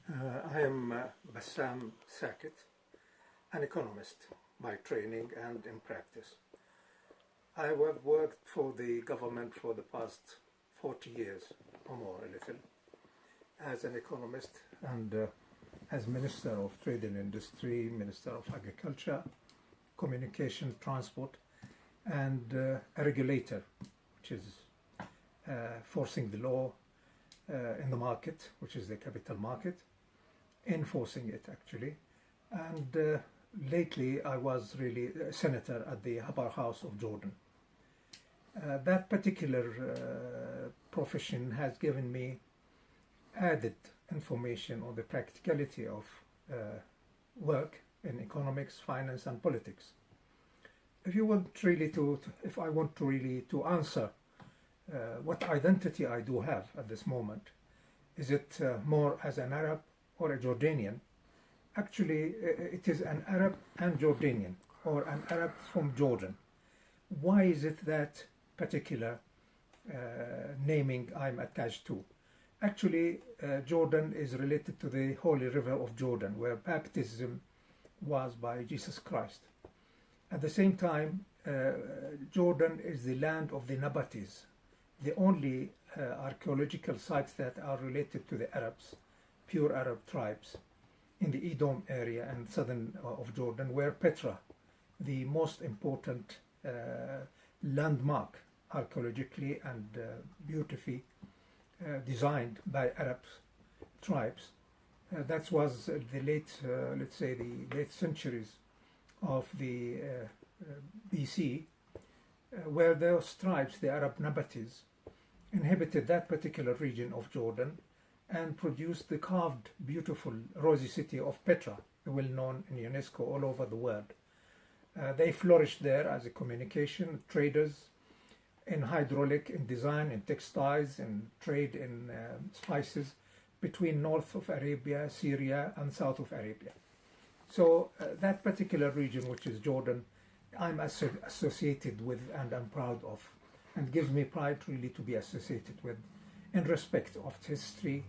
I am Bassam Sakit, an economist by training and in practice. I have worked for the government for the past 40 years or more, a little, as an economist and as Minister of Trade and Industry, Minister of Agriculture, Communication, Transport, and a regulator, which is forcing the law in the market, which is the capital market, enforcing it actually. And lately I was really a senator at the Upper House of Jordan. That particular profession has given me added information on the practicality of work in economics, finance and politics. If I want to really answer what identity I do have at this moment, is it more as an Arab or a Jordanian? Actually, it is an Arab and Jordanian, or an Arab from Jordan. Why is it that particular naming I'm attached to? Actually, Jordan is related to the Holy River of Jordan, where baptism was by Jesus Christ. At the same time, Jordan is the land of the Nabatis, the only archaeological sites that are related to the Arabs, pure Arab tribes, in the Edom area and southern of Jordan, where Petra, the most important landmark archaeologically and beautifully designed by Arab tribes. That was the late, let's say the late centuries of the BC, where those tribes, the Arab Nabatis, inhabited that particular region of Jordan and produced the carved, beautiful, rosy city of Petra, well known in UNESCO all over the world. They flourished there as a communication, traders, in hydraulic, in design, in textiles, in trade, in spices, between north of Arabia, Syria, and south of Arabia. So that particular region, which is Jordan, I'm associated with and I'm proud of, and gives me pride really to be associated with, in respect of its history,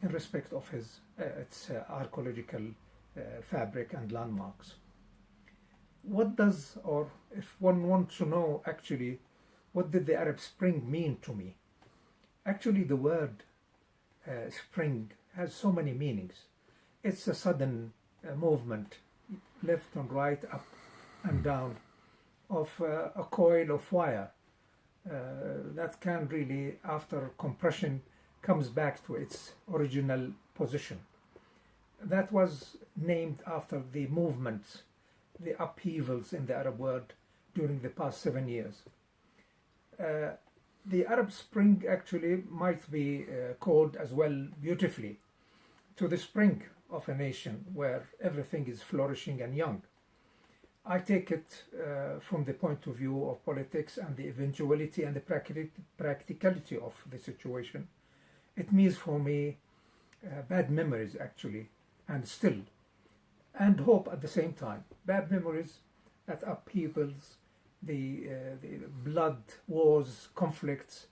in respect of its archaeological fabric and landmarks. What does, or if one wants to know actually, what did the Arab Spring mean to me? Actually, the word spring has so many meanings. It's a sudden movement, left and right, up and down, of a coil of wire that can really, after compression, comes back to its original position. That was named after the movements, the upheavals in the Arab world during the past 7 years. The Arab Spring actually might be called as well beautifully to the spring of a nation where everything is flourishing and young. I take it from the point of view of politics and the eventuality and the practicality of the situation. It means for me bad memories actually, and still, and hope at the same time. Bad memories, that upheavals, the blood, wars, conflicts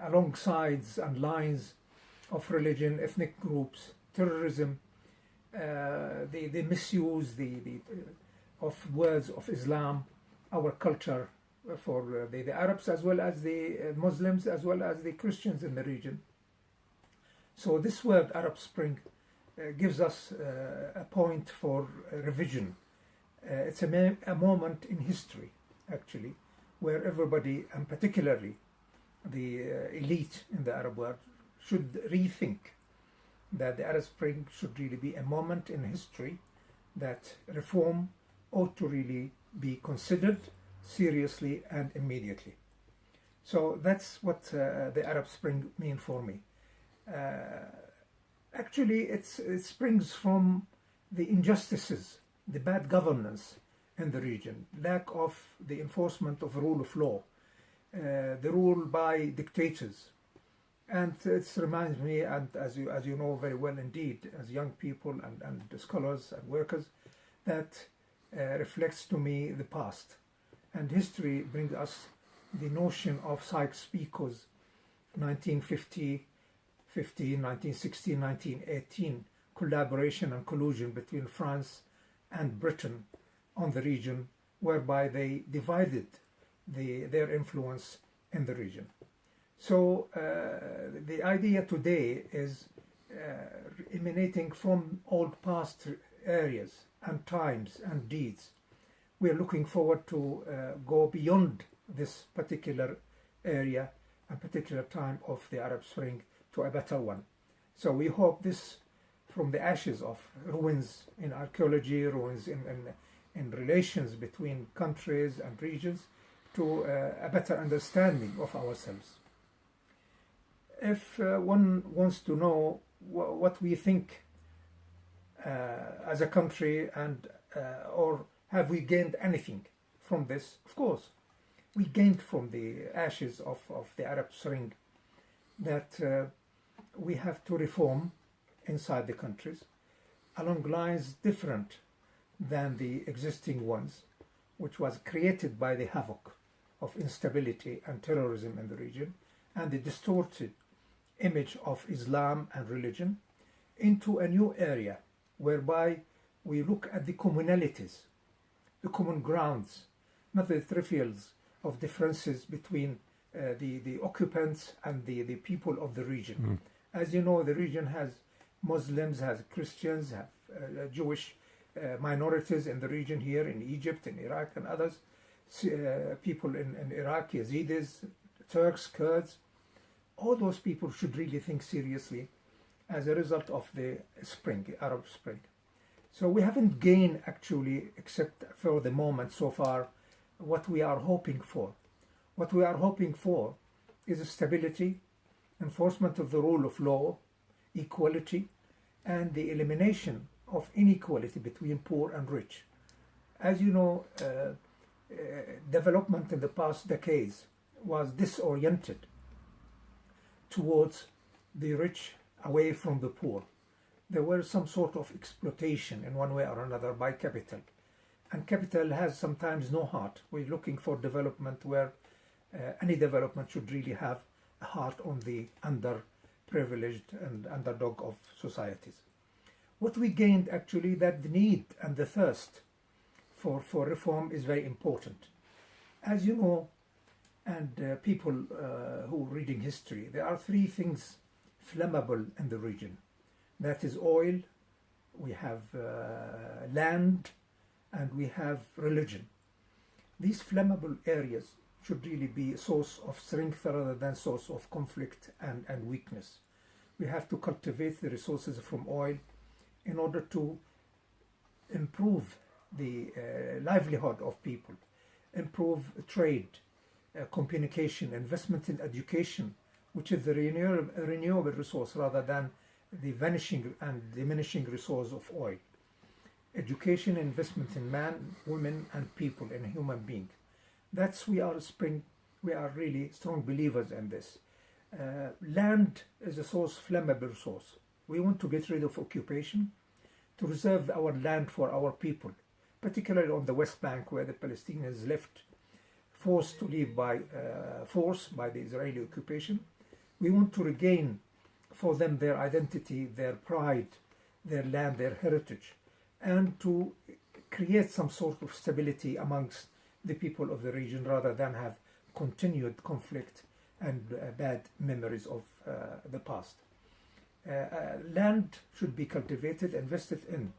along sides and lines of religion, ethnic groups, terrorism, the misuse of words of Islam, our culture for the Arabs as well as the Muslims as well as the Christians in the region. So this word Arab Spring gives us a point for revision. It's a moment in history actually, where everybody, and particularly the elite in the Arab world, should rethink that the Arab Spring should really be a moment in history that reform ought to really be considered seriously and immediately. So that's what the Arab Spring mean for me. Actually, it springs from the injustices, the bad governance in the region, lack of the enforcement of rule of law, the rule by dictators. And it reminds me, and as you know very well indeed, as young people and scholars and workers, that reflects to me the past. And history brings us the notion of Sykes-Picot's 1915, 1916, 1918 collaboration and collusion between France and Britain on the region, whereby they divided their influence in the region. So the idea today is emanating from old past areas and times and deeds. We are looking forward to go beyond this particular area and particular time of the Arab Spring to a better one. So we hope this, from the ashes of ruins in archaeology, ruins in relations between countries and regions, to a better understanding of ourselves. If one wants to know what we think as a country, and or have we gained anything from this, of course we gained from the ashes of the Arab Spring that we have to reform inside the countries along lines different than the existing ones, which was created by the havoc of instability and terrorism in the region and the distorted image of Islam and religion, into a new area whereby we look at the commonalities, the common grounds, not the trivials of differences between the occupants and the people of the region. As you know, the region has Muslims, has Christians, have Jewish minorities in the region here, in Egypt, in Iraq and others, people in Iraq, Yazidis, Turks, Kurds. All those people should really think seriously as a result of the spring, Arab Spring. So we haven't gained actually, except for the moment so far, what we are hoping for. What we are hoping for is stability, enforcement of the rule of law, equality, and the elimination of inequality between poor and rich. As you know, development in the past decades was disoriented towards the rich away from the poor. There were some sort of exploitation in one way or another by capital. And capital has sometimes no heart. We're looking for development where any development should really have a heart on the underprivileged and underdog of societies. What we gained actually, that the need and the thirst for reform is very important. As you know, and people who are reading history, there are three things flammable in the region. That is oil, we have land, and we have religion. These flammable areas should really be a source of strength rather than source of conflict and weakness. We have to cultivate the resources from oil in order to improve the livelihood of people, improve trade, communication, investment in education, which is the renewable resource rather than the vanishing and diminishing resource of oil. Education, investment in man, women, and people, in a human being. That's we are really strong believers in this. Land is a source, flammable resource. We want to get rid of occupation, to reserve our land for our people, particularly on the West Bank, where the Palestinians left, forced to leave by force by the Israeli occupation. We want to regain for them their identity, their pride, their land, their heritage, and to create some sort of stability amongst the people of the region rather than have continued conflict and bad memories of the past. Land should be cultivated, invested in.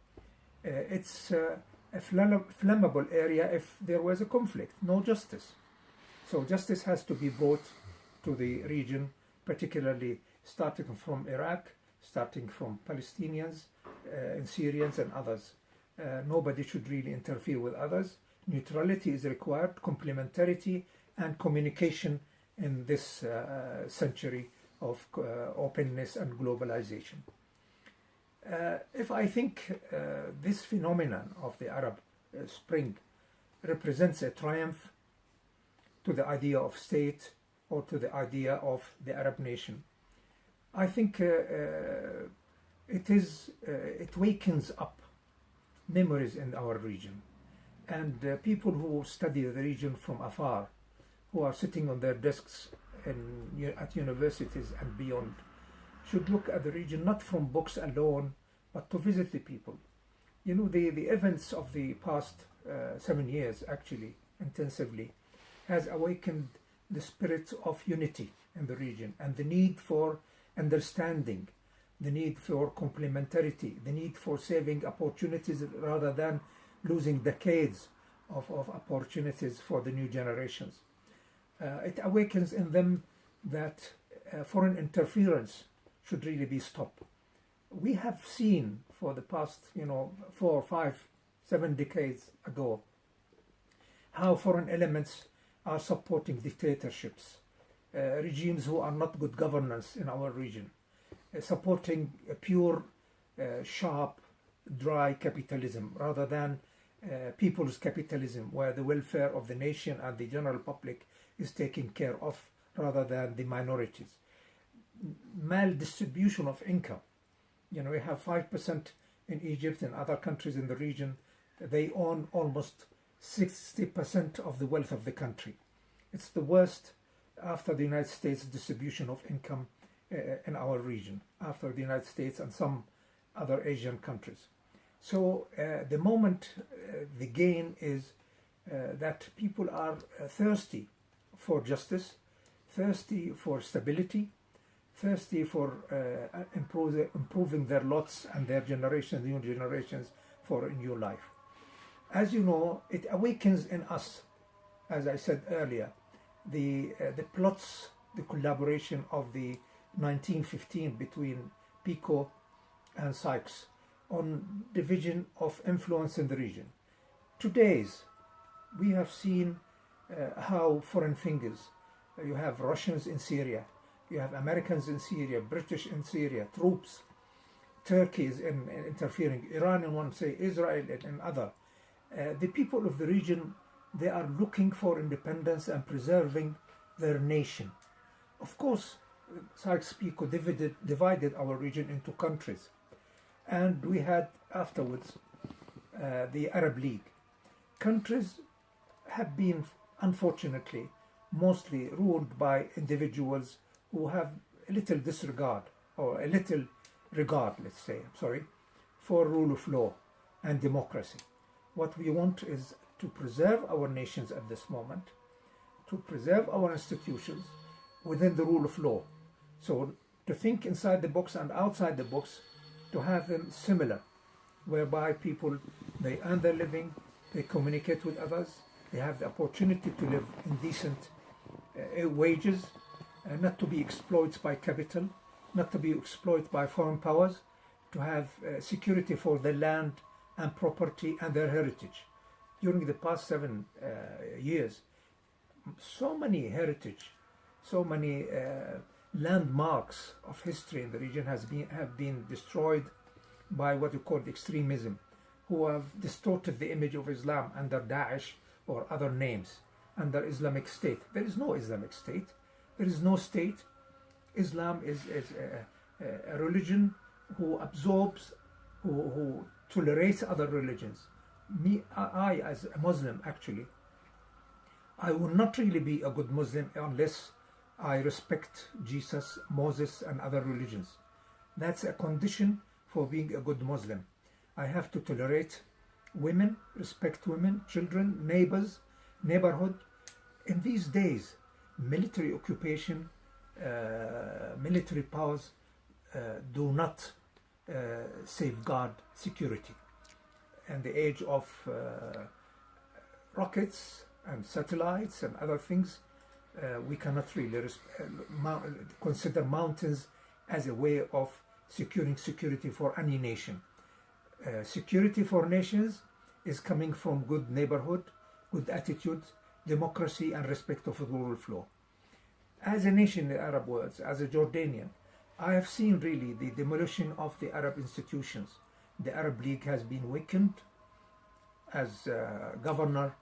It's a flammable area if there was a conflict, no justice. So justice has to be brought to the region, particularly starting from Iraq, starting from Palestinians, and Syrians and others. Nobody should really interfere with others. Neutrality is required, complementarity and communication in this century of openness and globalization. If I think this phenomenon of the Arab Spring represents a triumph to the idea of state or to the idea of the Arab nation, I think it wakens up memories in our region. And people who study the region from afar, who are sitting on their desks at universities and beyond, should look at the region not from books alone, but to visit the people. You know, the events of the past 7 years actually intensively has awakened the spirit of unity in the region and the need for understanding, the need for complementarity, the need for saving opportunities rather than losing decades of opportunities for the new generations. It awakens in them that foreign interference should really be stopped. We have seen for the past, 4, 5, 7 decades ago how foreign elements are supporting dictatorships, regimes who are not good governance in our region, supporting a pure, sharp, dry capitalism rather than people's capitalism, where the welfare of the nation and the general public is taken care of rather than the minorities. Maldistribution of income. We have 5% in Egypt and other countries in the region. They own almost 60% of the wealth of the country. It's the worst after the United States distribution of income in our region, after the United States and some other Asian countries. So the moment the gain is that people are thirsty for justice, thirsty for stability, thirsty for improving their lots and their generations, new generations, for a new life. As you know, it awakens in us, as I said earlier, the plots, the collaboration of the 1915 between Pico and Sykes on division of influence in the region. Today's, we have seen how foreign fingers, you have Russians in Syria, you have Americans in Syria, British in Syria, troops, Turkey is interfering, Iran in one, say Israel in other. The people of the region, they are looking for independence and preserving their nation. Of course, Sykes-Picot divided our region into countries. And we had afterwards the Arab League. Countries have been, unfortunately, mostly ruled by individuals who have a little disregard, or a little regard, let's say, for rule of law and democracy. What we want is to preserve our nations at this moment, to preserve our institutions within the rule of law. So to think inside the box and outside the box, to have them similar, whereby people, they earn their living, they communicate with others, they have the opportunity to live in decent wages, not to be exploited by capital, not to be exploited by foreign powers, to have security for their land and property and their heritage. During the past 7 years, so many heritage, so many landmarks of history in the region have been destroyed by what you call extremism, who have distorted the image of Islam under Daesh or other names, under Islamic State. There is no Islamic State. There is no state. Islam is a religion who absorbs, who tolerates other religions. I as a Muslim, actually, I will not really be a good Muslim unless I respect Jesus, Moses, and other religions. That's a condition for being a good Muslim. I have to tolerate women, respect women, children, neighbors, neighborhood. In these days, military occupation, military powers do not safeguard security. In the age of rockets and satellites and other things, we cannot really consider mountains as a way of securing security for any nation. Security for nations is coming from good neighborhood, good attitudes, democracy, and respect of the rule of law. As a nation in the Arab world, as a Jordanian, I have seen really the demolition of the Arab institutions. The Arab League has been weakened as governor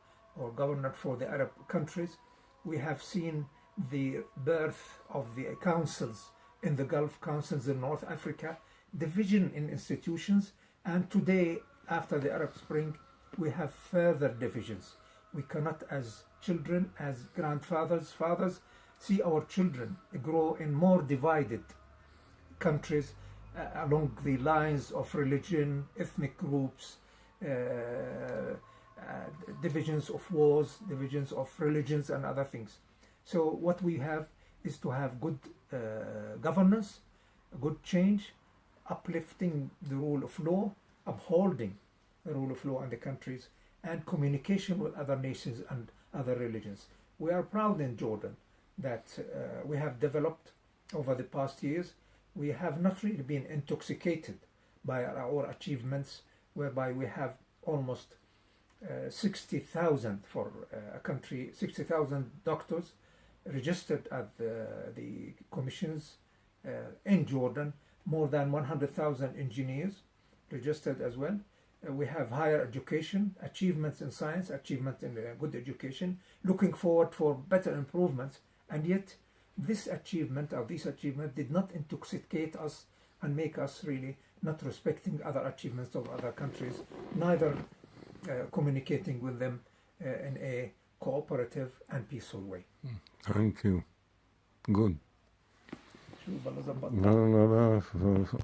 for the Arab countries. We have seen the birth of the councils in the Gulf, councils in North Africa, division in institutions, and today, after the Arab Spring, we have further divisions. We cannot, as children, as grandfathers, fathers, see our children grow in more divided countries along the lines of religion, ethnic groups, divisions of wars, divisions of religions and other things. So what we have is to have good governance, good change, uplifting the rule of law, upholding the rule of law in the countries, and communication with other nations and other religions. We are proud in Jordan that we have developed over the past years. We have not really been intoxicated by our achievements, whereby we have almost 60,000 for a country, 60,000 doctors registered at the commissions in Jordan, more than 100,000 engineers registered as well. We have higher education, achievements in science, achievements in good education, looking forward for better improvements, and yet this achievement or these achievements did not intoxicate us and make us really not respecting other achievements of other countries, neither communicating with them in a cooperative and peaceful way. Thank you. Good. شو بلا زبط. لا